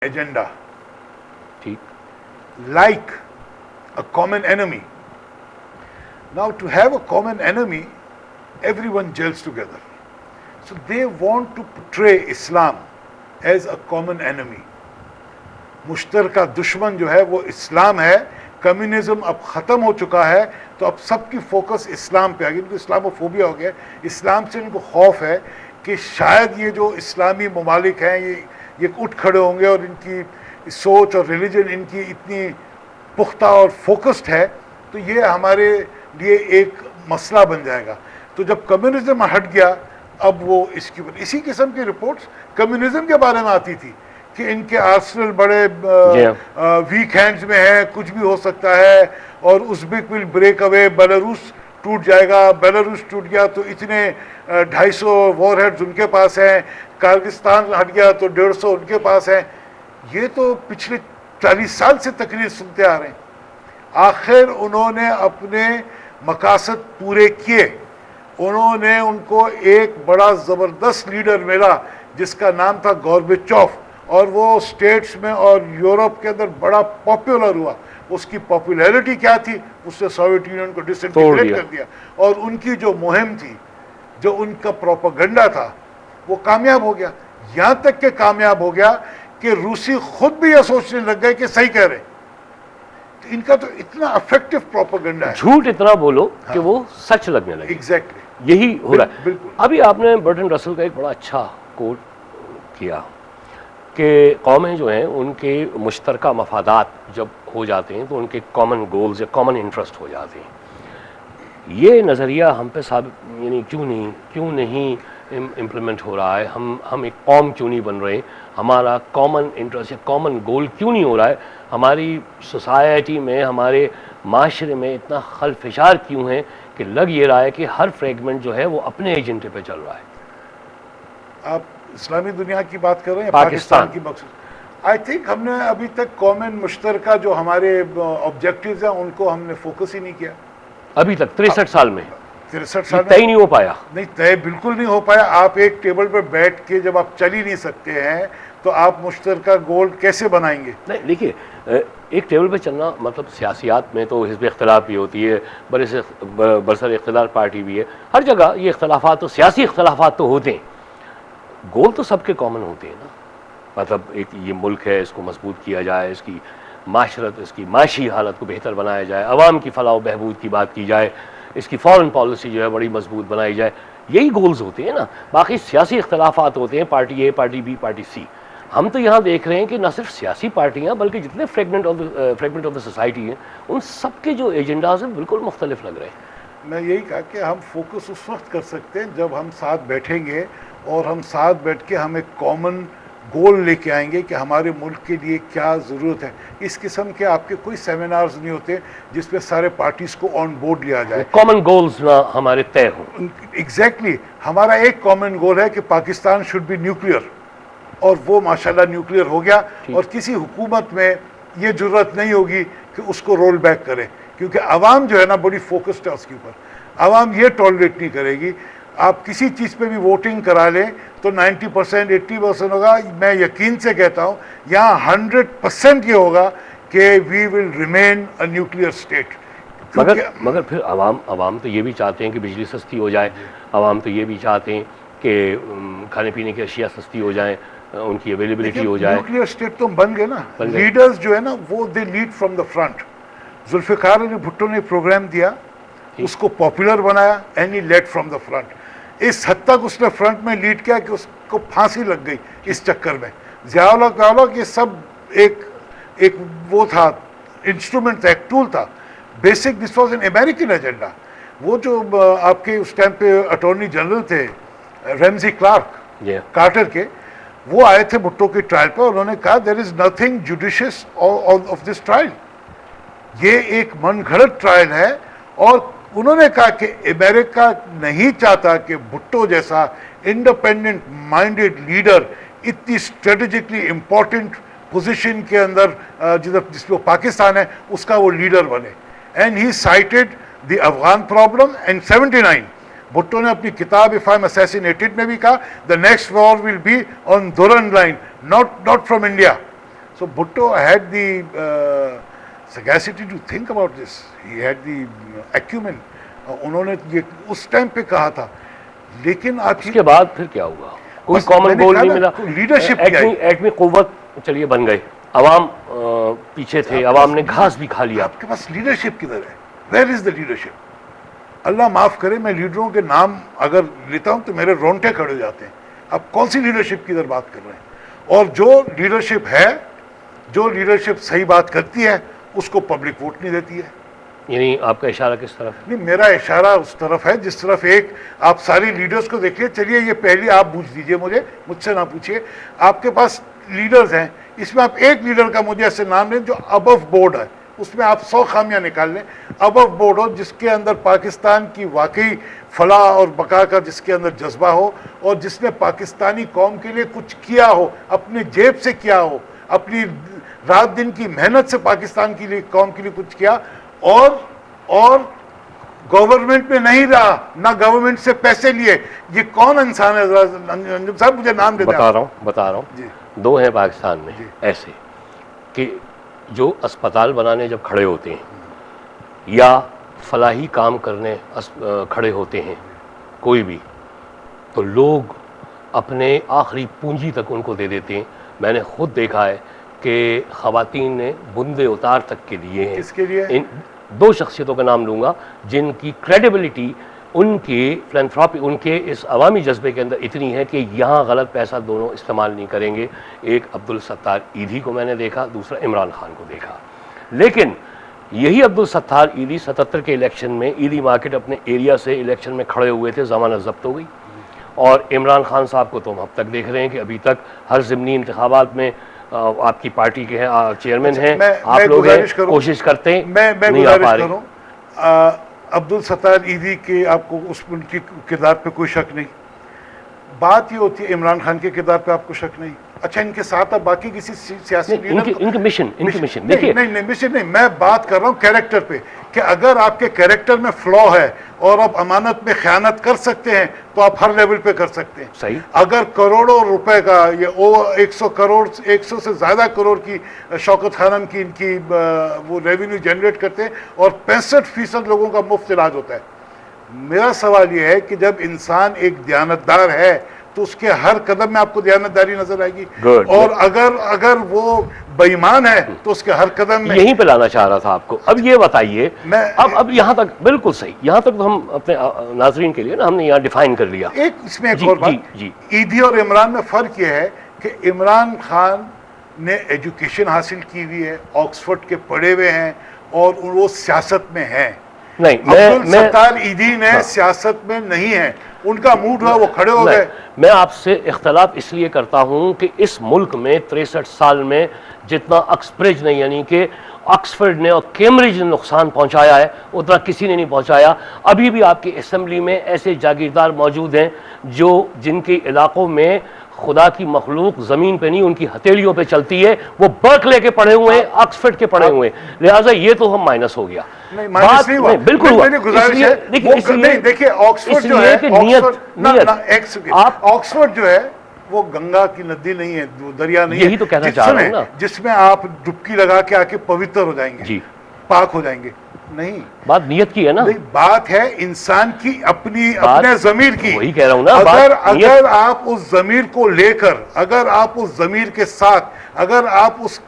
agenda, ٹھیک like a common enemy. Now, to have a common enemy, everyone gels together. So they want to portray Islam as a common enemy. مشترکہ دشمن جو ہے وہ اسلام ہے. Communism اب ختم ہو چکا ہے تو اب سب کی فوکس اسلام پہ آ گئی. ان کو اسلامو فوبیا ہو گیا. اسلام سے ان کو خوف ہے کہ شاید یہ جو اسلامی ممالک ہیں یہ اٹھ کھڑے ہوں گے اور ان کی سوچ اور ریلیجن ان کی اتنی پختہ اور فوکسڈ ہے تو یہ ہمارے لیے ایک مسئلہ بن جائے گا. تو جب کمیونزم ہٹ گیا اب وہ اسی قسم کی رپورٹس کمیونزم کے بارے میں آتی تھی کہ ان کے آرسنل بڑے ویک ہینڈز میں ہیں, کچھ بھی ہو سکتا ہے, اور ازبک ول بریک اوے, بیلاروس ٹوٹ جائے گا. بیلاروس ٹوٹ گیا تو اتنے 250 وار ہیڈز ان کے پاس ہیں, کازاکستان ہٹ گیا تو 150 ان کے پاس ہیں. یہ تو پچھلے 40 سال سے تقریر سنتے آ رہے ہیں. آخر انہوں نے اپنے مقاصد پورے کیے. انہوں نے ان کو ایک بڑا زبردست لیڈر ملا جس کا نام تھا گوربیچوف, اور وہ اسٹیٹس میں اور یورپ کے اندر بڑا پاپولر ہوا. اس کی پاپولیرٹی کیا تھی؟ اس نے سوویت یونین کو ڈسنٹیگریٹ کر دیا, اور ان کی جو مہم تھی, جو ان کا پروپیگنڈا تھا, وہ کامیاب ہو گیا. یہاں تک کہ کامیاب ہو گیا کہ روسی خود بھی یہ سوچنے لگ گئے کہ صحیح کہہ رہے ہیں. ان کا تو اتنا افیکٹو پروپیگنڈا ہے, جھوٹ اتنا بولو کہ وہ سچ لگنے لگے. ایگزیکٹلی یہی ہو رہا ہے. بالکل. ابھی آپ نے برٹن رسل کا ایک بڑا اچھا کوٹ کیا کہ قومیں جو ہیں ان کے مشترکہ مفادات جب ہو جاتے ہیں تو ان کے کامن گولز یا کامن انٹرسٹ ہو جاتے ہیں. یہ نظریہ ہم پہ ثابت یعنی کیوں نہیں امپلیمنٹ ہو رہا ہے؟ ہم ایک قوم کیوں نہیں بن رہے؟ ہمارا کامن انٹرسٹ یا کامن گول کیوں نہیں ہو رہا ہے؟ ہماری سوسائٹی میں, ہمارے معاشرے میں اتنا خلفشار کیوں ہے کہ لگ یہ رہا ہے کہ ہر فریگمنٹ جو ہے وہ اپنے ایجنڈے پہ چل رہا ہے؟ آپ اسلامی دنیا کی بات کر رہے ہیں, پاکستان کی مقصد. آئی تھنک ہم نے ابھی تک کامن مشترکہ جو ہمارے آبجیکٹیوز ہیں ان کو ہم نے فوکس ہی نہیں کیا ابھی تک. 63 سال میں 63 سال طے نہیں ہو پایا. نہیں, طے بالکل نہیں ہو پایا. آپ ایک ٹیبل پہ بیٹھ کے جب آپ چل ہی نہیں سکتے ہیں تو آپ مشترکہ گول کیسے بنائیں گے؟ نہیں دیکھیے, ایک ٹیبل پہ چلنا مطلب سیاسیات میں تو حزب اختلاف بھی ہوتی ہے, برسر اقتدار پارٹی بھی ہے, ہر جگہ یہ اختلافات تو سیاسی اختلافات تو ہوتے ہیں, گول تو سب کے کامن ہوتے ہیں نا. مطلب ایک یہ ملک ہے, اس کو مضبوط کیا جائے, اس کی معاشرت, اس کی معاشی حالت کو بہتر بنایا جائے, عوام کی فلاح و بہبود کی بات کی جائے, اس کی فارن پالیسی جو ہے بڑی مضبوط بنائی جائے. یہی گولز ہوتے ہیں نا. باقی سیاسی اختلافات ہوتے ہیں, party A, party B, party C. ہم تو یہاں دیکھ رہے ہیں کہ نہ صرف سیاسی پارٹیاں بلکہ جتنے فریگمنٹ آف دا سوسائٹی ہیں ان سب کے جو ایجنڈاز ہیں بالکل مختلف لگ رہے ہیں. میں یہی کہا کہ ہم فوکس اس وقت کر سکتے ہیں جب ہم ساتھ بیٹھیں گے اور ہم ساتھ بیٹھ کے ہم ایک کامن گول لے کے آئیں گے کہ ہمارے ملک کے لیے کیا ضرورت ہے. اس قسم کے آپ کے کوئی سیمینارز نہیں ہوتے جس پہ سارے پارٹیز کو آن بورڈ لیا جائے, کامن گولز نہ ہمارے طے ہوں. ایگزیکٹلی. ہمارا ایک کامن گول ہے کہ پاکستان شوڈ بی نیوکلیئر, اور وہ ماشاءاللہ نیوکلیئر ہو گیا, اور کسی حکومت میں یہ ضرورت نہیں ہوگی کہ اس کو رول بیک کرے, کیونکہ عوام جو ہے نا بڑی فوکسڈ ہے اس کے اوپر. عوام یہ ٹالریٹ نہیں کرے گی. آپ کسی چیز پہ بھی ووٹنگ کرا لیں تو 90% 80% ہوگا. میں یقین سے کہتا ہوں یہاں 100% یہ ہوگا کہ we will remain a nuclear state. مگر پھر عوام تو یہ بھی چاہتے ہیں کہ بجلی سستی ہو جائے, عوام تو یہ بھی چاہتے ہیں کہ کھانے پینے کی اشیاء سستی ہو جائیں, ان کی اویلیبلٹی ہو جائے. نیوکلیئر اسٹیٹ تو بن گئے نا. لیڈرز جو ہے نا وہ they lead from the front. Zulfikar Ali Bhutto نے پروگرام دیا, اس کو پاپولر بنایا, and he lead from the front. اس حد تک اس نے فرنٹ میں لیڈ کیا کہ اس کو پھانسی لگ گئی اس چکر میں. ضیاء الحق یہ سب ایک وہ تھا, انسٹرومنٹ تھا, ایک ٹول تھا. Basic this was an American agenda. وہ جو آپ کے اس ٹائم پہ اٹارنی جنرل تھے ریمزی کلارک کارٹر کے, وہ آئے تھے بھٹو کی ٹرائل پر, انہوں نے کہا there is nothing judicious of this trial. یہ ایک من گھڑت ٹرائل ہے. اور انہوں نے کہا کہ امریکہ نہیں چاہتا کہ بھٹو جیسا انڈیپینڈنٹ مائنڈیڈ لیڈر اتنی اسٹریٹجکلی امپورٹنٹ پوزیشن کے اندر جس پہ پاکستان ہے اس کا وہ لیڈر بنے. And he cited the Afghan problem and 79. Bhutto نے اپنی کتاب اف آئی ایم اسیسینیٹڈ میں بھی کہا the next war will be on دورن line, not from India. So Bhutto had the sagacity to think about this. He had the acumen. انہوں نے یہ اس ٹائم پہ کہا تھا. لیکن آپ اس کے بعد پھر کیا ہوا؟ کوئی کامن گول نہیں ملا. لیڈرشپ ایٹمی قوت چلیے بن گئے, عوام پیچھے تھے, عوام نے گھاس بھی کھا لیا. آپ کے پاس لیڈرشپ کدھر ہے؟ Where is the leadership? اللہ معاف کرے, میں لیڈروں کے نام اگر لیتا ہوں تو میرے رونٹے کھڑے ہو جاتے ہیں. آپ کون سی لیڈرشپ کی ادھر بات کر رہے ہیں؟ اور جو لیڈرشپ ہے, جو لیڈرشپ صحیح بات کرتی ہے, اس کو پبلک ووٹ نہیں دیتی ہے. یعنی آپ کا اشارہ کس طرف؟ نہیں, میرا اشارہ اس طرف ہے جس طرف ایک آپ ساری لیڈرز کو دیکھیے. چلیے یہ پہلی آپ پوچھ دیجئے مجھے, مجھ سے نہ پوچھیے. آپ کے پاس لیڈرز ہیں, اس میں آپ ایک لیڈر کا مجھے ایسے نام لیں جو ابو بورڈ ہے, اس میں آپ 100 خامیاں نکال لیں. ابو بورڈ ہو جس کے اندر پاکستان کی واقعی فلاح اور بقا کا جس کے اندر جذبہ ہو, اور جس نے پاکستانی قوم کے لیے کچھ کیا ہو, اپنی جیب سے کیا ہو, اپنی رات دن کی محنت سے پاکستان کے لیے قوم کے لیے کچھ کیا, اور گورنمنٹ میں نہیں رہا, نہ گورنمنٹ سے پیسے لیے. یہ کون انسان ہے؟ انجم صاحب مجھے نام دے دیں. بتا رہا ہوں. جی. دو ہیں پاکستان میں ایسے کہ جو اسپتال بنانے جب کھڑے ہوتے ہیں یا فلاحی کام کرنے کھڑے ہوتے ہیں کوئی بھی, تو لوگ اپنے آخری پونجی تک ان کو دے دیتے ہیں. میں نے خود دیکھا ہے کہ خواتین نے بندے اتار تک کے لیے ہیں. کس کے لیے؟ دو شخصیتوں کا نام لوں گا جن کی کریڈیبلٹی, ان کی فلینتھراپی, ان کے اس عوامی جذبے کے اندر اتنی ہے کہ یہاں غلط پیسہ دونوں استعمال نہیں کریں گے. ایک عبدالستار ایدھی کو میں نے دیکھا, دوسرا عمران خان کو دیکھا. لیکن یہی عبدالستار ایدھی 77 کے الیکشن میں ایدھی مارکیٹ اپنے ایریا سے الیکشن میں کھڑے ہوئے تھے, ضمانت ضبط ہو گئی. اور عمران خان صاحب کو تو ہم اب تک دیکھ رہے ہیں کہ ابھی تک ہر ضمنی انتخابات میں آپ کی پارٹی کے چیئرمین ہیں, آپ لوگ کوشش کرتے ہیں, نہیں آ پا رہے. عبدالستار ایدھی کے آپ کو اس ان کی کردار پہ کوئی شک نہیں. بات یہ ہوتی ہے عمران خان کے کردار پہ آپ کو شک نہیں. اچھا, ان کے ساتھ اب باقی کسی سیاسی ان کے مشن دیکھیے, نہیں مشن نہیں, میں بات کر رہا ہوں کیریکٹر پہ, کہ اگر آپ کے کیریکٹر میں فلو ہے اور آپ امانت میں خیانت کر سکتے ہیں تو آپ ہر لیول پہ کر سکتے ہیں. صحیح. اگر کروڑوں روپے کا یہ 100 کروڑ 100 سے زیادہ کروڑ کی شوکت خانم کی ان کی وہ ریونیو جنریٹ کرتے ہیں اور 65% لوگوں کا مفت علاج ہوتا ہے. میرا سوال یہ ہے کہ جب انسان ایک دیانتدار ہے تو اس کے ہر قدم میں آپ کو دیانتداری نظر آئے گی, اور اگر وہ بے ایمان ہے تو اس کے ہر قدم میں. یہیں پہ لانا چاہ رہا تھا آپ کو. اب یہ بتائیے, اب یہاں تک بالکل صحیح, یہاں تک تو ہم اپنے ناظرین کے لیے نا ہم نے یہاں ڈیفائن کر لیا. ایک اس میں ایک اور بات, ایدھی اور عمران میں فرق یہ ہے کہ عمران خان نے ایجوکیشن حاصل کی ہوئی ہے, آکسفورڈ کے پڑھے ہوئے ہیں, اور وہ سیاست میں ہیں. نہیں, عبدالستار ایدھی نے سیاست میں نہیں ہے, ان کا موڈ ہوا وہ کھڑے ہو گئے. میں آپ سے اختلاف اس لیے کرتا ہوں کہ اس ملک میں 63 سال میں جتنا آکسبرج نے یعنی کہ آکسفورڈ نے اور کیمبرج نے نقصان پہنچایا ہے اتنا کسی نے نہیں پہنچایا. ابھی بھی آپ کی اسمبلی میں ایسے جاگیردار موجود ہیں جن کے علاقوں میں خدا کی مخلوق زمین پہ نہیں ان کی ہتھیلیوں پہ چلتی ہے, وہ برکلے کے پڑھے ہوئے ہیں, آکسفورڈ کے پڑھے ہوئے ہیں. لہٰذا یہ تو ہم مائنس ہو گیا. بالکل دیکھیے آکسفورڈ جو ہے, آکسفورڈ جو ہے وہ گنگا کی ندی نہیں ہے, دریا نہیں ہے, یہی تو کہنا چاہ رہا ہوں نا, جس میں آپ ڈبکی لگا کے آ کے پوتر ہو جائیں گے, پاک ہو جائیں گے. نہیں, بات نیت کی ہے نا, بات ہے انسان کی اپنے ضمیر کی. وہی کہہ رہا ہوں نا, اگر آپ اس ضمیر کو لے کر, اگر آپ اس ضمیر کے ساتھ, اگر آپ اس